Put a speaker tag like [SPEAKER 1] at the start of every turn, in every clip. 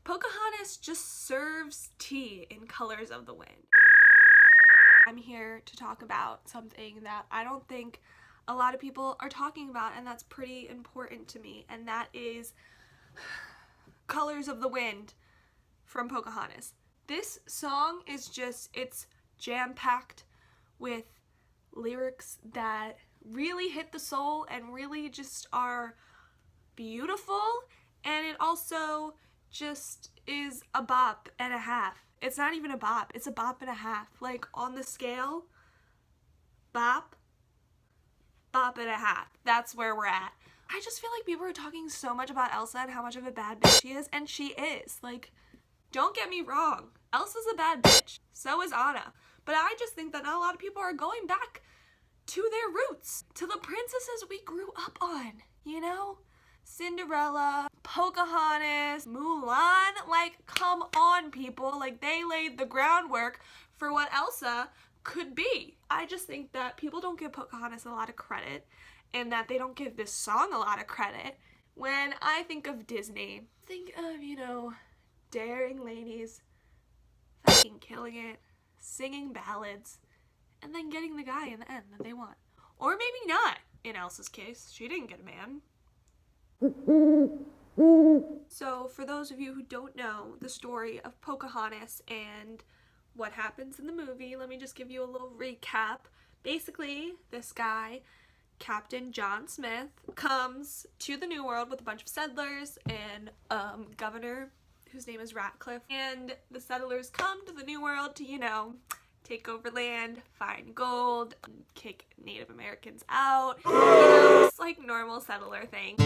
[SPEAKER 1] Pocahontas just serves tea in Colors of the Wind. I'm here to talk about something that I don't think a lot of people are talking about, and that's pretty important to me, and that is Colors of the Wind from Pocahontas. This song is just, it's jam-packed with lyrics that really hit the soul and really just are beautiful, and it also just is a bop and a half. It's not even a bop, it's a bop and a half. Like, on the scale, bop, bop and a half. That's where we're at. I just feel like people are talking so much about Elsa and how much of a bad bitch she is, and she is. Like, don't get me wrong, Elsa's a bad bitch. So is Anna. But I just think that not a lot of people are going back to their roots, to the princesses we grew up on, you know? Cinderella, Pocahontas, Mulan, like, come on, people. Like, they laid the groundwork for what Elsa could be. I just think that people don't give Pocahontas a lot of credit, and that they don't give this song a lot of credit. When I think of Disney, think of, you know, daring ladies fucking killing it, singing ballads, and then getting the guy in the end that they want. Or maybe not. In Elsa's case, she didn't get a man. So for those of you who don't know the story of Pocahontas and what happens in the movie, let me just give you a little recap. Basically, this guy, Captain John Smith, comes to the New World with a bunch of settlers and governor whose name is Ratcliffe, and the settlers come to the New World to, you know, take over land, find gold, kick Native Americans out, you know, just like normal settler thing.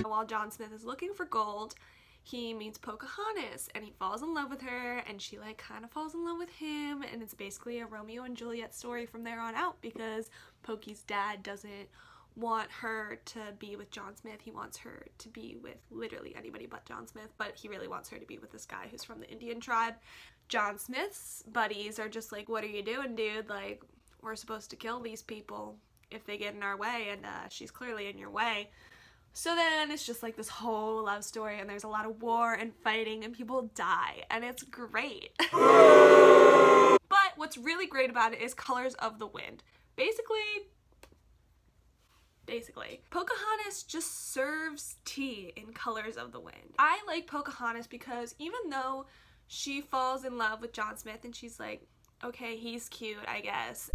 [SPEAKER 1] While John Smith is looking for gold, he meets Pocahontas and he falls in love with her, and she like kind of falls in love with him, and it's basically a Romeo and Juliet story from there on out, because Pokey's dad doesn't want her to be with John Smith. He wants her to be with literally anybody but John Smith, but he really wants her to be with this guy who's from the Indian tribe. John Smith's buddies are just like, what are you doing, dude? Like, we're supposed to kill these people if they get in our way, and she's clearly in your way. So then it's just like this whole love story, and there's a lot of war and fighting, and people die, and it's great. But what's really great about it is Colors of the Wind. Basically, Pocahontas just serves tea in Colors of the Wind. I like Pocahontas because even though she falls in love with John Smith and she's like, okay, he's cute, I guess.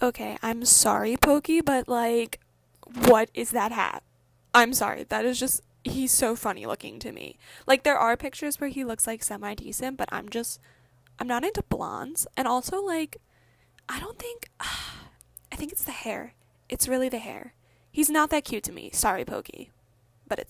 [SPEAKER 1] Okay, I'm sorry, Pokey, but like, what is that hat? I'm sorry, that is just, he's so funny looking to me. Like, there are pictures where he looks like semi-decent, but I'm not into blondes. And also, like, I think it's the hair. It's really the hair. He's not that cute to me. Sorry, Pokey. But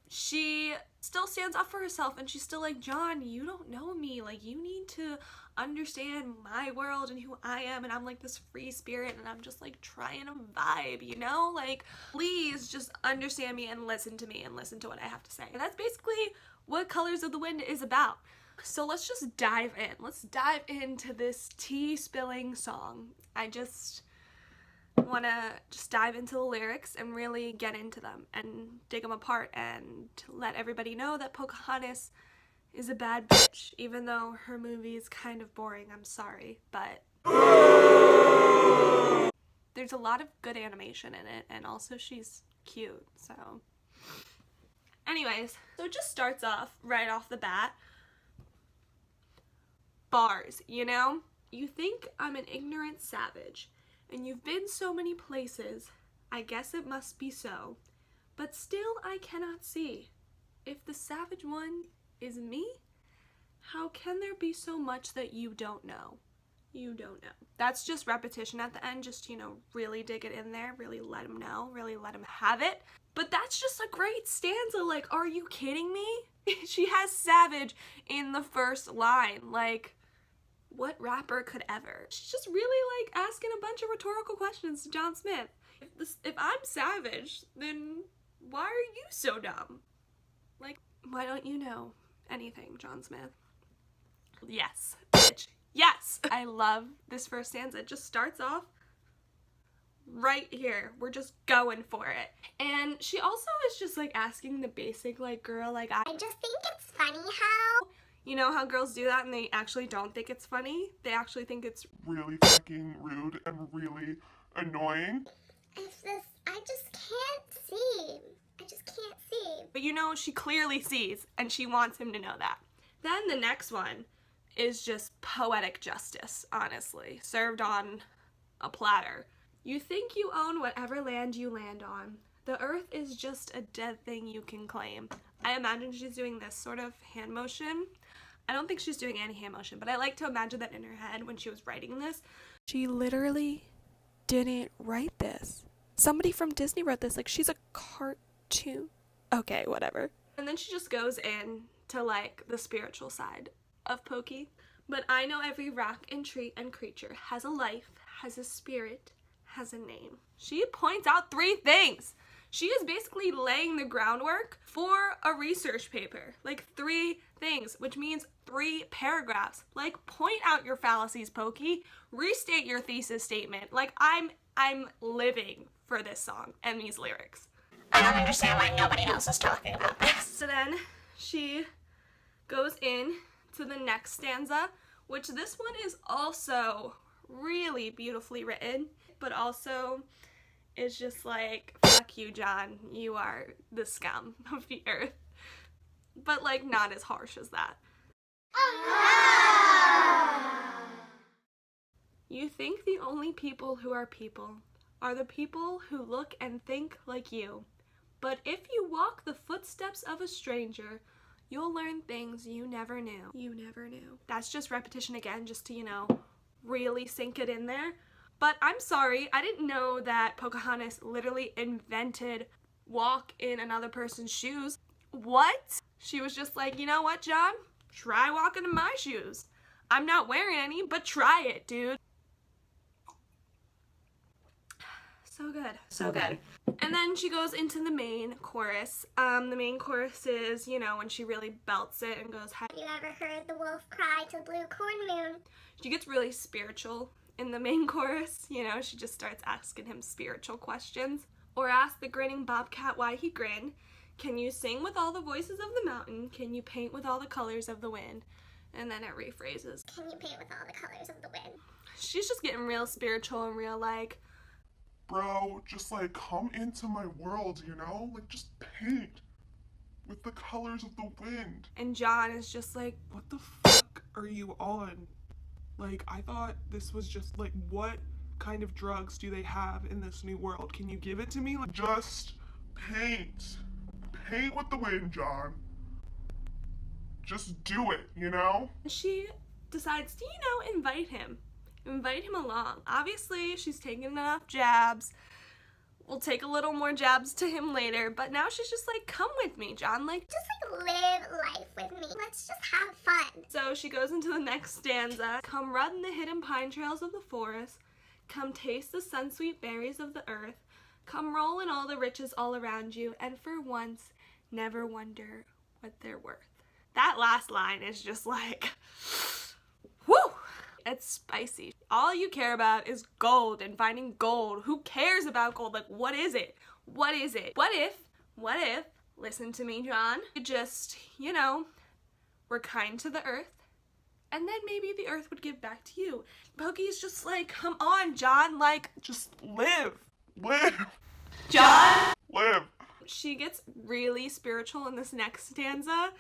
[SPEAKER 1] She still stands up for herself, and she's still like, John, you don't know me. Like, you need to understand my world and who I am, and I'm like this free spirit, and I'm just like trying to vibe, you know? Like, please just understand me and listen to me and listen to what I have to say. And that's basically what Colors of the Wind is about. So let's just dive in. Let's dive into this tea spilling song. I just want to just dive into the lyrics and really get into them and dig them apart and let everybody know that Pocahontas is a bad bitch, even though her movie is kind of boring. I'm sorry, but there's a lot of good animation in it, and also she's cute, so anyways, so it just starts off right off the bat. Bars, you know? You think I'm an ignorant savage, and you've been so many places, I guess it must be so. But still I cannot see. If the savage one is me, how can there be so much that you don't know? You don't know. That's just repetition at the end, just, you know, really dig it in there, really let him know, really let him have it. But that's just a great stanza. Like, are you kidding me? She has savage in the first line. Like, what rapper could ever? She's just really like asking a bunch of rhetorical questions to John Smith. If I'm savage, then why are you so dumb? Like, why don't you know anything, John Smith? Yes, bitch. Yes! I love this first stanza. It just starts off right here. We're just going for it. And she also is just like asking the basic like girl like I
[SPEAKER 2] just think it's funny how,
[SPEAKER 1] you know how girls do that and they actually don't think it's funny? They actually think it's
[SPEAKER 3] really fucking rude and really annoying.
[SPEAKER 2] I just can't see. I just can't see.
[SPEAKER 1] But you know, she clearly sees and she wants him to know that. Then the next one is just poetic justice, honestly, served on a platter. You think you own whatever land you land on. The earth is just a dead thing you can claim. I imagine she's doing this sort of hand motion. I don't think she's doing any hand motion, but I like to imagine that in her head when she was writing this. She literally didn't write this. Somebody from Disney wrote this. Like, she's a cartoon. Okay, whatever. And then she just goes in to like the spiritual side of Pokey. But I know every rock and tree and creature has a life, has a spirit, has a name. She points out 3 things. She is basically laying the groundwork for a research paper. Like 3 things, which means 3 paragraphs. Like, point out your fallacies, Pokey. Restate your thesis statement. Like, I'm living for this song and these lyrics.
[SPEAKER 2] I don't understand why nobody else is talking about this.
[SPEAKER 1] So then she goes in to the next stanza, which this one is also really beautifully written, but also is just like, fuck you, John, you are the scum of the earth. But like, not as harsh as that. You think the only people who are the people who look and think like you. But if you walk the footsteps of a stranger, you'll learn things you never knew. You never knew. That's just repetition again, just to, you know, really sink it in there. But I'm sorry, I didn't know that Pocahontas literally invented walk in another person's shoes. What? She was just like, you know what, John? Try walking in my shoes. I'm not wearing any, but try it, dude. So good. So good. And then she goes into the main chorus. The main chorus is, you know, when she really belts it and goes,
[SPEAKER 2] have you ever heard the wolf cry to blue corn moon?
[SPEAKER 1] She gets really spiritual in the main chorus. You know, she just starts asking him spiritual questions. Or ask the grinning bobcat why he grinned. Can you sing with all the voices of the mountain? Can you paint with all the colors of the wind? And then it rephrases.
[SPEAKER 2] Can you paint with all the colors of the wind?
[SPEAKER 1] She's just getting real spiritual and real like,
[SPEAKER 3] bro, just like come into my world, you know? Like just paint with the colors of the wind.
[SPEAKER 1] And John is just like,
[SPEAKER 3] what the fuck are you on? Like, I thought this was just like, what kind of drugs do they have in this new world? Can you give it to me? Like, just paint. Paint with the wind, John. Just do it, you know?
[SPEAKER 1] She decides to, you know, invite him along. Obviously, she's taken enough jabs. We'll take a little more jabs to him later, but now she's just like, come with me, John. Like,
[SPEAKER 2] just like live life with me. Let's just have fun.
[SPEAKER 1] So she goes into the next stanza. Come run the hidden pine trails of the forest. Come taste the sun-sweet berries of the earth. Come roll in all the riches all around you, and for once, never wonder what they're worth. That last line is just like, whoo! It's spicy. All you care about is gold and finding gold. Who cares about gold? Like, what is it? What is it? What if, listen to me, John, you just, you know, were kind to the earth, and then maybe the earth would give back to you. Pokey's just like, come on, John, like,
[SPEAKER 3] just live. Live.
[SPEAKER 1] John?
[SPEAKER 3] Live.
[SPEAKER 1] She gets really spiritual in this next stanza,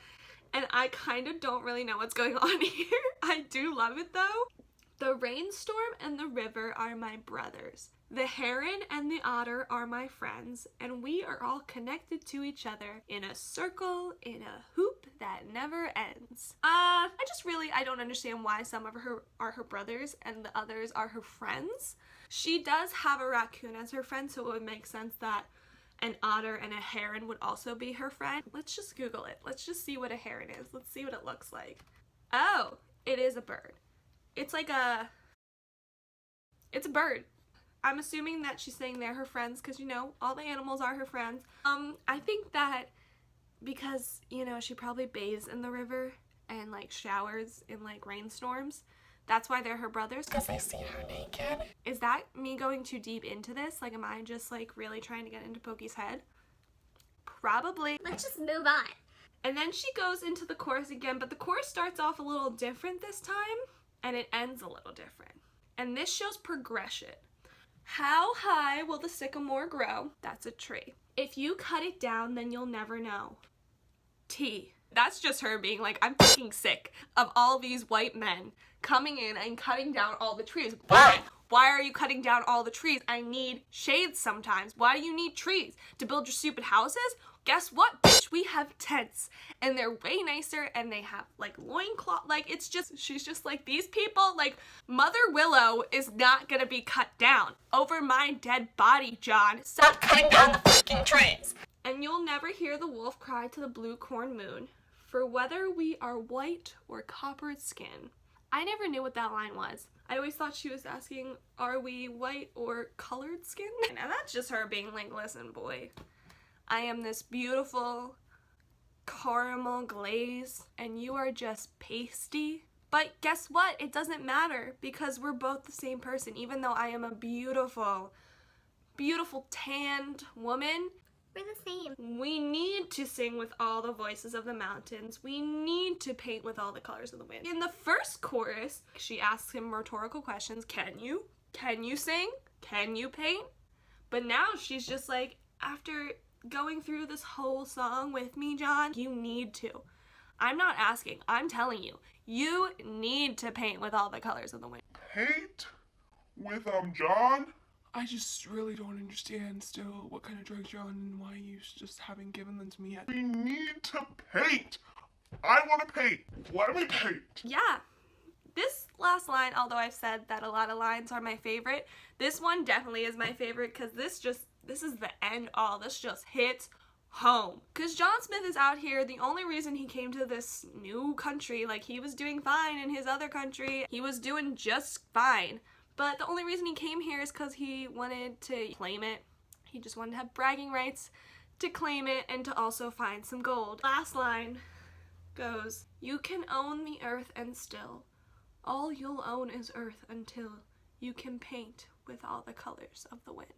[SPEAKER 1] and I kind of don't really know what's going on here. I do love it though. The rainstorm and the river are my brothers. The heron and the otter are my friends, and we are all connected to each other in a circle, in a hoop that never ends. I don't understand why some of her are her brothers and the others are her friends. She does have a raccoon as her friend, so it would make sense that an otter and a heron would also be her friend. Let's just Google it. Let's just see what a heron is. Let's see what it looks like. Oh, it is a bird. It's a bird. I'm assuming that she's saying they're her friends because, you know, all the animals are her friends. I think that because, you know, she probably bathes in the river and like showers in like rainstorms, That's why they're her brothers?
[SPEAKER 2] Because they see her naked.
[SPEAKER 1] Is that me going too deep into this? Like, am I just, like, really trying to get into Pokey's head? Probably.
[SPEAKER 2] Let's just move on.
[SPEAKER 1] And then she goes into the chorus again, but the chorus starts off a little different this time, and it ends a little different. And this shows progression. How high will the sycamore grow? That's a tree. If you cut it down, then you'll never know. T. That's just her being like, I'm fucking sick of all these white men coming in and cutting down all the trees. Why? Why are you cutting down all the trees? I need shades sometimes. Why do you need trees? To build your stupid houses? Guess what, bitch? We have tents, and they're way nicer, and they have, like, loincloth. Like, it's just, she's just like, these people, like, Mother Willow is not gonna be cut down over my dead body, John.
[SPEAKER 2] Stop cutting down the freaking trees.
[SPEAKER 1] And you'll never hear the wolf cry to the blue corn moon, for whether we are white or coppered skin. I never knew what that line was. I always thought she was asking, are we white or colored skin? Now that's just her being like, listen, boy, I am this beautiful caramel glaze, and you are just pasty. But guess what? It doesn't matter, because we're both the same person. Even though I am a beautiful, beautiful tanned woman,
[SPEAKER 2] We're the same.
[SPEAKER 1] we need to sing with all the voices of the mountains. We need to paint with all the colors of the wind. In the first chorus, she asks him rhetorical questions. Can you? Can you sing? Can you paint? But now she's just like, after going through this whole song with me, John, you need to. I'm not asking, I'm telling you. You need to paint with all the colors of the wind.
[SPEAKER 3] Paint with John? I just really don't understand still what kind of drugs you're on and why you just haven't given them to me yet. We need to paint. I want to paint. Let me paint.
[SPEAKER 1] Yeah. This last line, although I've said that a lot of lines are my favorite, this one definitely is my favorite, because this is the end all. This just hits home. Because John Smith is out here, the only reason he came to this new country, like, he was doing fine in his other country. He was doing just fine. But the only reason he came here is because he wanted to claim it. He just wanted to have bragging rights to claim it and to also find some gold. Last line goes, you can own the earth and still, all you'll own is earth until you can paint with all the colors of the wind.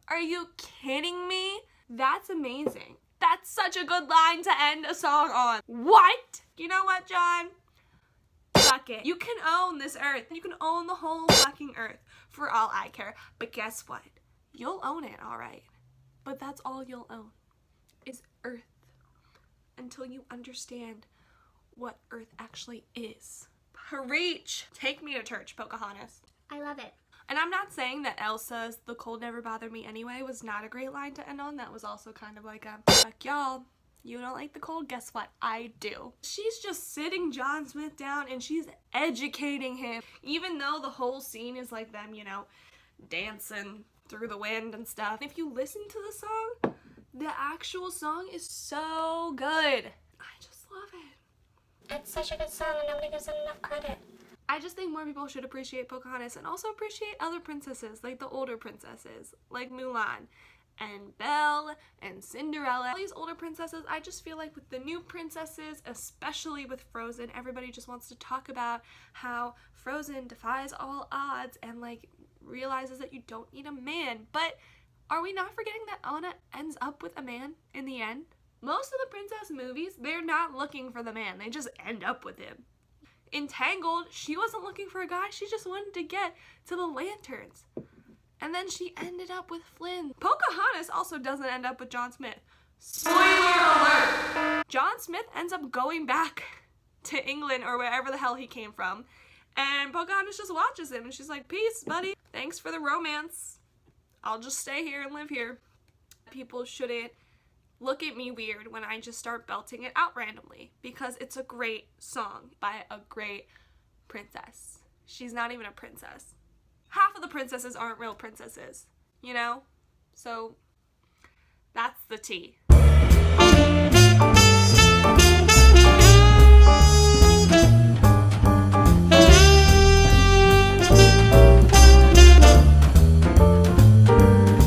[SPEAKER 1] Are you kidding me? That's amazing. That's such a good line to end a song on. What? You know what, John? Fuck it. You can own this earth. You can own the whole fucking earth for all I care. But guess what? You'll own it, alright. But that's all you'll own is earth until you understand what earth actually is. Preach! Take me to church, Pocahontas.
[SPEAKER 2] I love it.
[SPEAKER 1] And I'm not saying that Elsa's "The cold never bothered me anyway" was not a great line to end on. That was also kind of like a, fuck y'all. You don't like the cold? Guess what? I do. She's just sitting John Smith down and she's educating him. Even though the whole scene is like them, you know, dancing through the wind and stuff. If you listen to the song, the actual song is so good. I just love it.
[SPEAKER 2] It's such a good song and nobody gives it enough credit.
[SPEAKER 1] I just think more people should appreciate Pocahontas and also appreciate other princesses, like the older princesses, like Mulan and Belle and Cinderella. All these older princesses, I just feel like with the new princesses, especially with Frozen, everybody just wants to talk about how Frozen defies all odds and like realizes that you don't need a man. But are we not forgetting that Anna ends up with a man in the end? Most of the princess movies, they're not looking for the man, they just end up with him. In Tangled, she wasn't looking for a guy, she just wanted to get to the lanterns. And then she ended up with Flynn. Pocahontas also doesn't end up with John Smith. Spoiler alert! John Smith ends up going back to England or wherever the hell he came from. And Pocahontas just watches him and she's like, peace, buddy. Thanks for the romance. I'll just stay here and live here. People shouldn't look at me weird when I just start belting it out randomly, because it's a great song by a great princess. She's not even a princess. Half of the princesses aren't real princesses, you know? So that's the tea.